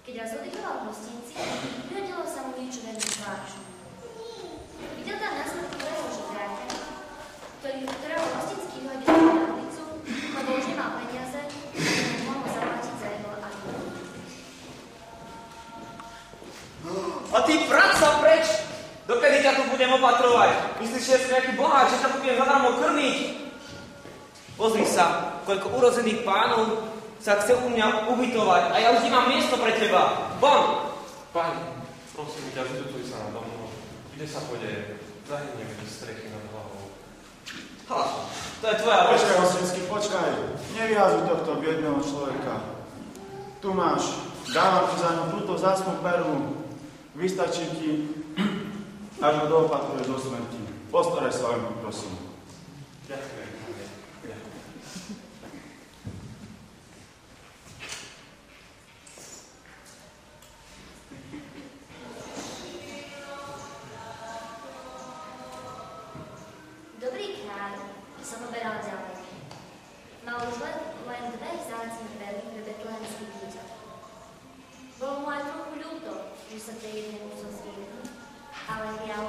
Keď raz oddychoval v hostinci, vyhodilo sa mu niečo veľmi zvláštne. Videl tam na smrti prvého žobráka, ktorého hostinský vyhodil na ulicu, lebo už nemal peniaze, ktoré mohol zaplatiť za jeho azyl. A ty vrať sa preč! Dokedy ťa tu budem opatrovať? Myslíš, že som nejaký boháč, že ťa tu budem zadarmo krmiť? Pozri sa, koľko urozených pánov sa chce u mňa ubytovať a ja už nemám miesto pre teba. Von! Pani, prosím ťa, vytutuj sa nado mnou. Kde sa podeje? Zahynieme do strechy nad hlavou. Ha, to je tvoja vec. Počkaj, hostinský, počkaj. Nevyhazuj tohto biedného človeka. Tu máš. Dávam ti za ňu túto vzácnu perlu. Vystačí ti, až ho doopatruješ do smrti. Postaraj sa o ňu, prosím. Ďakujem. Dobrý kráľ sa poberal ďalej. Mal už len dve vzácne perly pre betlehemské dieťa. Bolo mu aj trochu ľúto, že sa tej jednej musel zviednúť, ale vialo,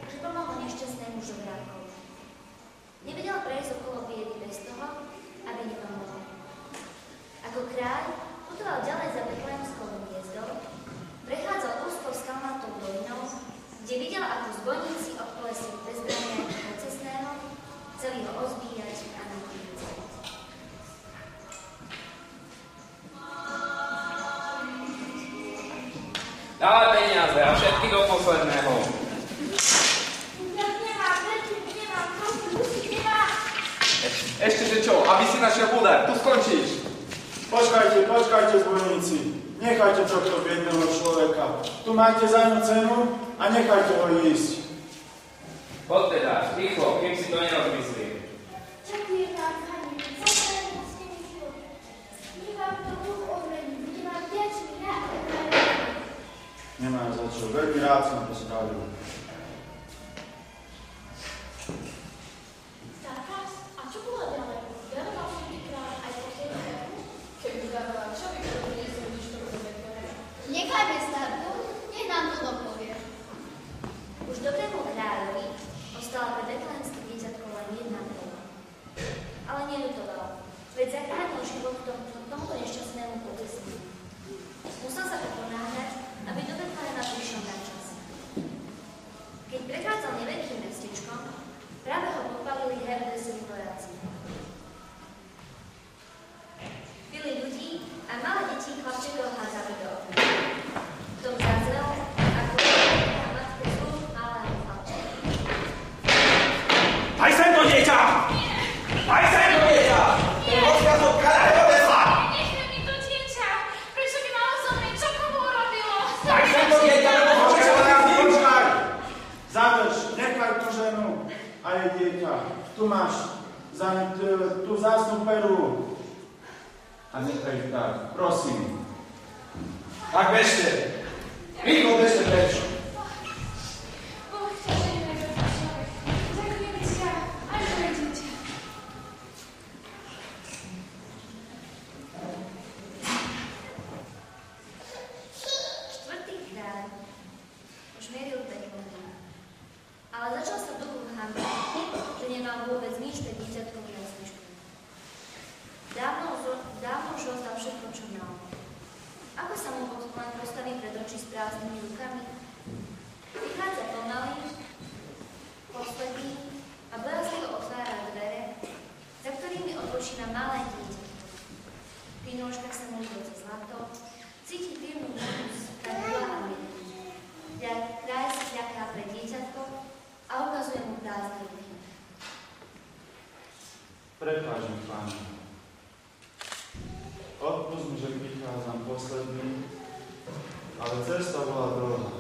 že pomohol nešťastnému žobrákovi. Nevedel prejsť okolo biedy bez toho, aby nepomohol. Ako kráľ putoval ďalej za betlehemskou hviezdou, prechádzal úzkou skalnatou dolinou, kde videl, ako zbojníci obkolesili bezbranného pocestného, chceli ho ozbíjať a natícať. Dávaj peniaze a všetky do posledného. Ja nemám, nemám. Ešte že čo? Aby si našiel úder. Tu skončíš. Počkajte, zbojníci. Nechajte tohto biedného človeka. Tu máte za ňu cenu a nechajte ho ísť. Poď teda, rýchlo, kým si to nerozmyslí. Ďakujem vám, pani. Zastajem s tým život. Nech vám to Bůh odmení. Budem vám vďačný na Nemám za čo. Veľmi rád som to spravil. Zákaz? A čo bolo ďalej? Daroval som ty kráľ aj posledného? Keby daroval, čo by to doniesol, když to bude betlehemské? Nechajme starku, nech nám to dopovie. Už dobrému kráľovi ostala pre betlehemské dieťatko len jedna perla. Ale neľutoval, veď zachránil život tomuto nešťastnému pocestnému. Musel sa to ponáhľať, aby do Betlehema prišiel na čas. Keď prechádzal neveľkým mestečkom, práve ho popalili Herodesovi vojaci. Bili ľudí a malé deti chlapčekov hádzali do okna. Tom zazrel, ako a matke zlu malého chlapčeka. Daj sem to dieťa! Daj sem to dieťa! To je rozkazom kráľa Herodesa! Nechme mi to dieťa! Prečo by malo zomrieť? Čo komu urobilo? Daj sem to dieťa, lebo môžeš ho tak zničiť! Počkaj! Zadrž, nechaj tú ženu a jej dieťa. Tu máš za ňu tú vzácnu perlu. A nechaj ich tak, prosím. Tak bežte. Rýchlo bežte preč. Boh ťa žehnaj, dobrý človek. Ďakujem ti ja, aj moje dieťa. Štvrtý kráľ už mieril Betlehema, ale začal sa v duchu hanbiť, že nemal vôbec nič pre dieťatkovi na zvyšku. Dávno už rozdal všetko, čo mal. Ako sa mu len postaví pred oči s prázdnymi rukami? Vychádza pomaly, posledný a bojazlivo otvára dvere, za ktorými odpočíva malé dieťatko. Pri nôžkach sa mu líbí zlato, cíti príjemnú vôňu z kadila a miedu. Kráľ si zľaká pre dieťatko a ukazuje mu prázdne ruky. Prepáč mi, Pane. Odpusť mi, že prichádzam posledný, ale cesta bola dlhá.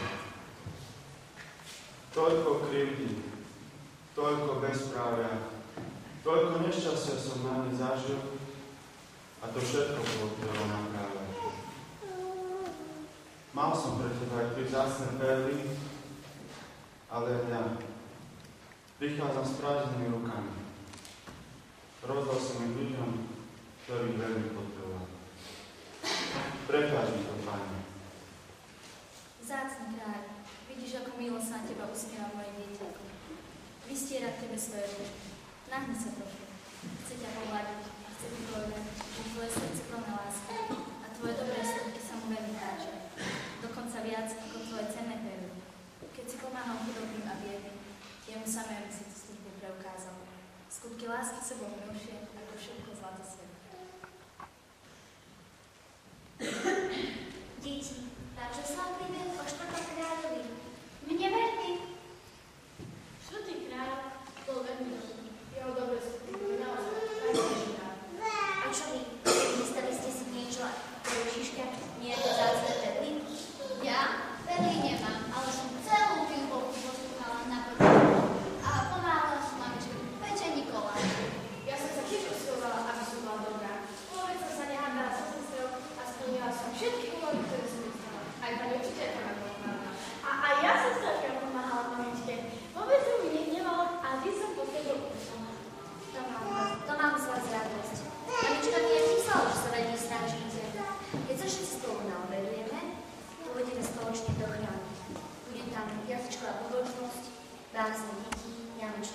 Toľko krivdy, toľko bezprávia, toľko nešťastia som na ne zažil a to všetko bolo telo na kráľa. Mal som pre teba aj tie vzácne perly, ale ja prichádzam s prázdnymi rukami. Rozdal som ich ľuďom, ktorých veľmi potreboval. Prepáč mi to, Pane. usmieva moje dieťa. Vystiera k tebe svoje ruky. Nahni sa trochu. Chce ťa pohľadiť a chce ti povedať, že tvoje srdce plné lásky a tvoje dobré skutky sa mu veľmi páčia. Dokonca viac ako tvoje cenné pery. Keď si pomáhal chudobným a biedným, jemu samému si to skutky preukázal. Skutky lásky sa bol milšie ako všetko zlato sveta. Deti, páčil sa vám príbeh o štvrtom kráľovi? Mne veľmi. Štvrtý kráľ bol veľmi dobrý. Jeho dobré skutky boli naozaj najlepší kráľ. A čo vy? Dostali ste si niečo ako Ježiška? Nejaké zácne perly? Ja perly nemám, ale som celú filmovku poslúchala na počátku a pomáhala som mamičke peče Nikoláš. Ja som sa tiež usilovala, aby som bola dobrá. Vôbec som sa nehádala so sestrou a splnila som všetky úlohy, ktoré som dostala. Aj pani učiteľka ma pomáhala. A aj ja som celkom pomáhala mamičke. Vôbec som mi nehnevala a vždy som po tebe učila. To mám z vás radosť. Mamička mi je písala, že sa veľmi snažíte. Keď sa všetci spolu naobedujeme, pôjdeme spoločne do chrámu. Bude tam jazyčková pobožnosť, básne detí, jazyčné